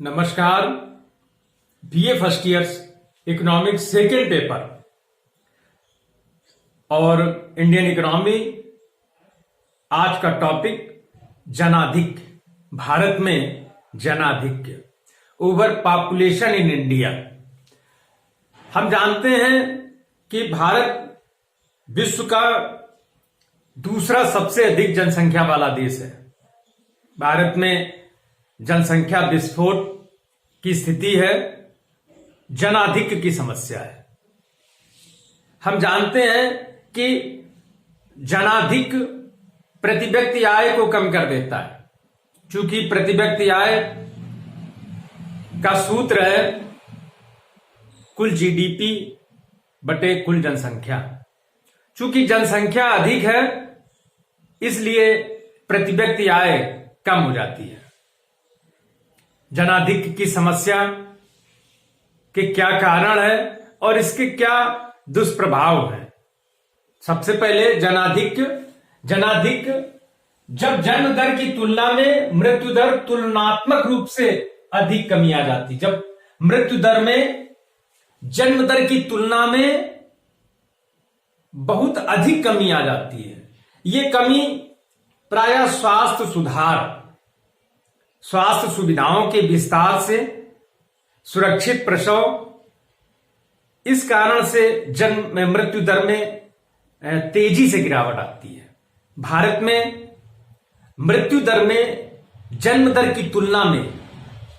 नमस्कार। BA first years economics second paper और Indian economy. आज का टॉपिक जनाधिक्य, भारत में जनाधिक्य, ओवर पॉपुलेशन इन इंडिया। हम जानते हैं कि भारत विश्व का दूसरा सबसे अधिक जनसंख्या वाला देश है। भारत में जनसंख्या विस्फोट की स्थिति है, जनाधिक्य की समस्या है। हम जानते हैं कि जनाधिक्य प्रति व्यक्ति आय को कम कर देता है, क्योंकि प्रति व्यक्ति आय का सूत्र है कुल जीडीपी बटे कुल जनसंख्या। चूंकि जनसंख्या अधिक है, इसलिए प्रति व्यक्ति आय कम हो जाती है। जनाधिक्य की समस्या के क्या कारण है और इसके क्या दुष्प्रभाव हैं। सबसे पहले जनाधिक्य जब जन्म दर की तुलना में मृत्यु दर तुलनात्मक रूप से अधिक कमी आ जाती। जब मृत्यु दर में जन्म दर की तुलना में बहुत अधिक कमी आ जाती है। ये कमी प्रायः स्वास्थ्य सुविधाओं के विस्तार से, सुरक्षित प्रसव, इस कारण से जन्म में मृत्यु दर में तेजी से गिरावट आती है। भारत में मृत्यु दर में जन्म दर की तुलना में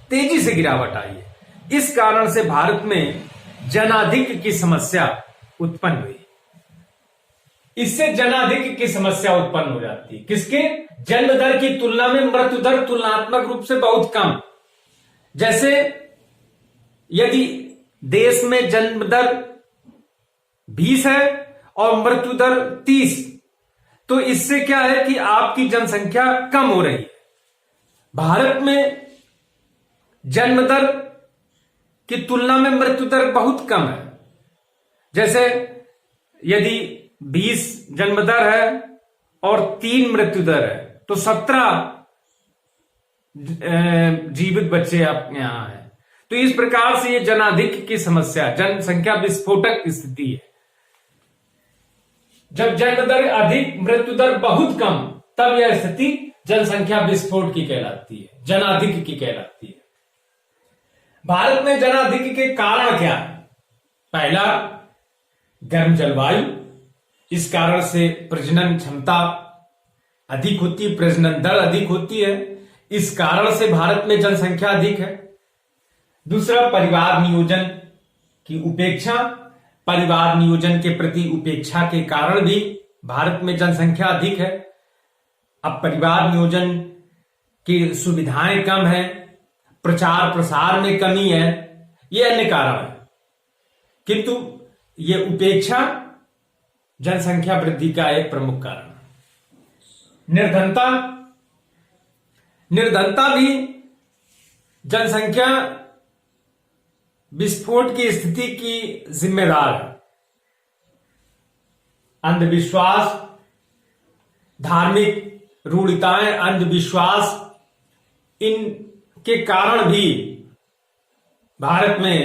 तेजी से गिरावट आई है। इस कारण से भारत में जनाधिक्य की समस्या उत्पन्न हुई। इससे जनाधिक्य की समस्या उत्पन्न हो जाती है। किसके? जन्म दर की तुलना में मृत्यु दर तुलनात्मक रूप से बहुत कम। जैसे यदि देश में जन्म दर 20 है और मृत्यु दर 30, तो इससे क्या है कि आपकी जनसंख्या कम हो रही है। भारत में जन्म दर की तुलना में मृत्यु दर बहुत कम है। जैसे यदि 20 जन्म दर है और 3 मृत्यु दर है, तो 17 जीवित बच्चे आपके यहां हैं। तो इस प्रकार से ये जनाधिक्य की समस्या, जनसंख्या विस्फोटक स्थिति है। जब जन्म दर अधिक, मृत्यु दर बहुत कम, तब यह स्थिति जनसंख्या विस्फोट की कहलाती है, जनाधिक्य की कहलाती है। भारत में जनाधिक्य के कारण क्या है? पहला, गर्म जलवायु। इस कारण से प्रजनन क्षमता अधिक होती है, प्रजनन दर अधिक होती है। इस कारण से भारत में जनसंख्या अधिक है। दूसरा, परिवार नियोजन की उपेक्षा। परिवार नियोजन के प्रति उपेक्षा के कारण भी भारत में जनसंख्या अधिक है। अब परिवार नियोजन की सुविधाएं कम है, प्रचार प्रसार में कमी है, ये अन्य कारण है। किंतु ये उपेक्षा जनसंख्या वृद्धि का एक प्रमुख कारण है। निर्धनता भी जनसंख्या विस्फोट की स्थिति की जिम्मेदार है। अंधविश्वास, धार्मिक रूढ़िताएं, अंधविश्वास, इनके कारण भी भारत में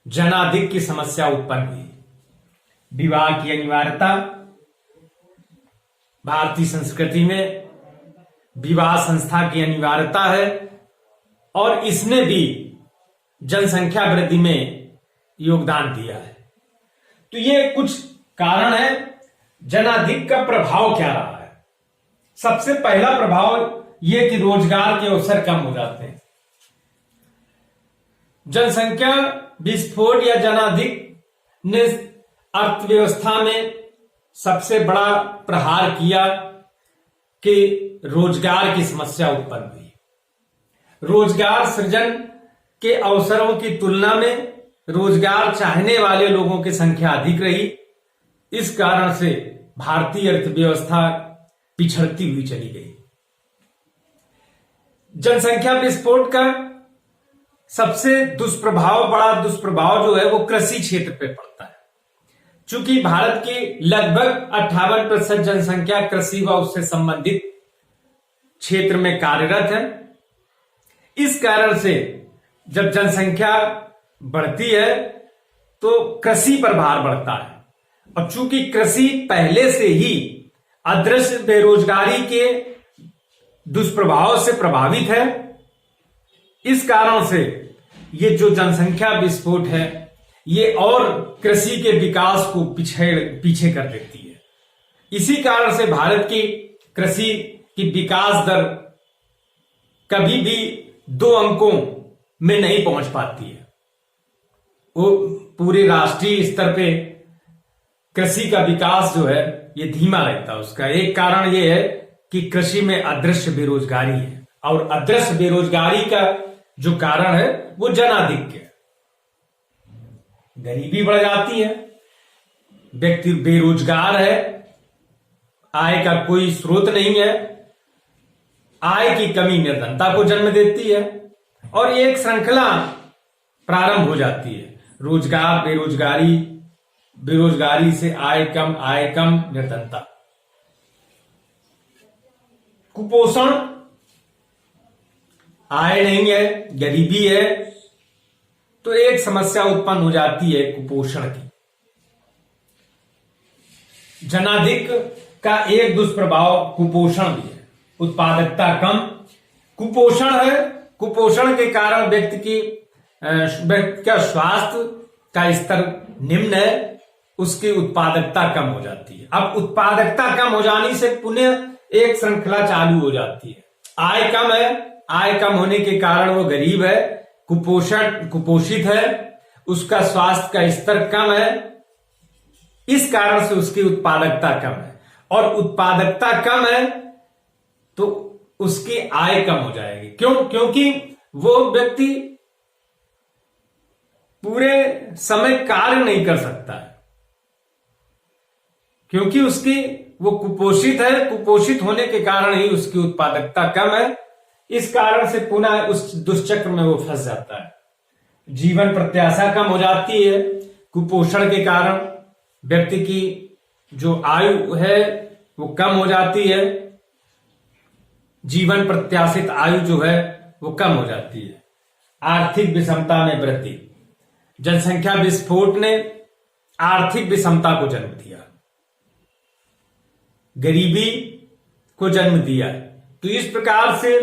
जनाधिक्य की समस्या उत्पन्न हुई। विवाह की अनिवार्यता। भारतीय संस्कृति में विवाह संस्था की अनिवार्यता है और इसने भी जनसंख्या वृद्धि में योगदान दिया है। तो ये कुछ कारण है। जनाधिक्य का प्रभाव क्या रहा है? सबसे पहला प्रभाव यह कि रोजगार के अवसर कम हो जाते हैं। जनसंख्या विस्फोट या जनाधिक्य ने अर्थव्यवस्था में सबसे बड़ा प्रहार किया कि रोजगार की समस्या उत्पन्न हुई। रोजगार सृजन के अवसरों की तुलना में रोजगार चाहने वाले लोगों की संख्या अधिक रही। इस कारण से भारतीय अर्थव्यवस्था पिछड़ती हुई चली गई। जनसंख्या विस्फोट का सबसे बड़ा दुष्प्रभाव जो है वो कृषि क्षेत्र पे पड़ता है। चूंकि भारत की लगभग 58% जनसंख्या कृषि व उससे संबंधित क्षेत्र में कार्यरत है, इस कारण से जब जनसंख्या बढ़ती है तो कृषि पर भार बढ़ता है, और चूंकि कृषि पहले से ही अदृश्य बेरोजगारी के दुष्प्रभाव से प्रभावित है, इस कारण से ये जो जनसंख्या विस्फोट है ये और कृषि के विकास को पीछे कर देती है। इसी कारण से भारत की कृषि की विकास दर कभी भी 2 अंकों में नहीं पहुंच पाती है। वो पूरे राष्ट्रीय स्तर पे कृषि का विकास जो है ये धीमा रहता है। उसका एक कारण ये है कि कृषि में अदृश्य बेरोजगारी है, और अदृश्य बेरोजगारी का जो कारण है वो जनाधिक्य है। गरीबी बढ़ जाती है, व्यक्ति बेरोजगार है, आय का कोई स्रोत नहीं है, आय की कमी निर्धनता को जन्म देती है, और एक श्रृंखला प्रारंभ हो जाती है। रोजगार, बेरोजगारी, बेरोजगारी से आय कम, निर्धनता, कुपोषण, आय नहीं है, गरीबी है, तो एक समस्या उत्पन्न हो जाती है कुपोषण की। जनाधिक्य का एक दुष्प्रभाव कुपोषण भी है, उत्पादकता कम। कुपोषण है, कुपोषण के कारण व्यक्ति का स्वास्थ्य का स्तर निम्न है, उसकी उत्पादकता कम हो जाती है। अब उत्पादकता कम हो जाने से पुनः एक श्रृंखला चालू हो जाती है। आय कम है, आय कम होने के कारण वो गरीब है, कुपोषित है, उसका स्वास्थ्य का स्तर कम है, इस कारण से उसकी उत्पादकता कम है, और उत्पादकता कम है तो उसकी आय कम हो जाएगी। क्योंकि वो व्यक्ति पूरे समय कार्य नहीं कर सकता है, क्योंकि वो कुपोषित है। कुपोषित होने के कारण ही उसकी उत्पादकता कम है, इस कारण से पुनः उस दुष्चक्र में वो फंस जाता है। जीवन प्रत्याशा कम हो जाती है, कुपोषण के कारण व्यक्ति की जो आयु है वो कम हो जाती है, जीवन प्रत्याशित आयु जो है वो कम हो जाती है। आर्थिक विषमता में वृद्धि, जनसंख्या विस्फोट ने आर्थिक विषमता को जन्म दिया, गरीबी को जन्म दिया। तो इस प्रकार से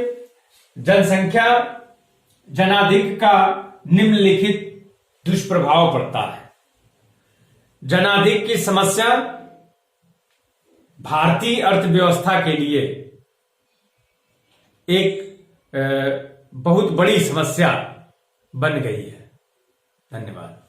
जनसंख्या जनाधिक्य का निम्नलिखित दुष्प्रभाव पड़ता है। जनाधिक्य की समस्या भारतीय अर्थव्यवस्था के लिए एक बहुत बड़ी समस्या बन गई है। धन्यवाद।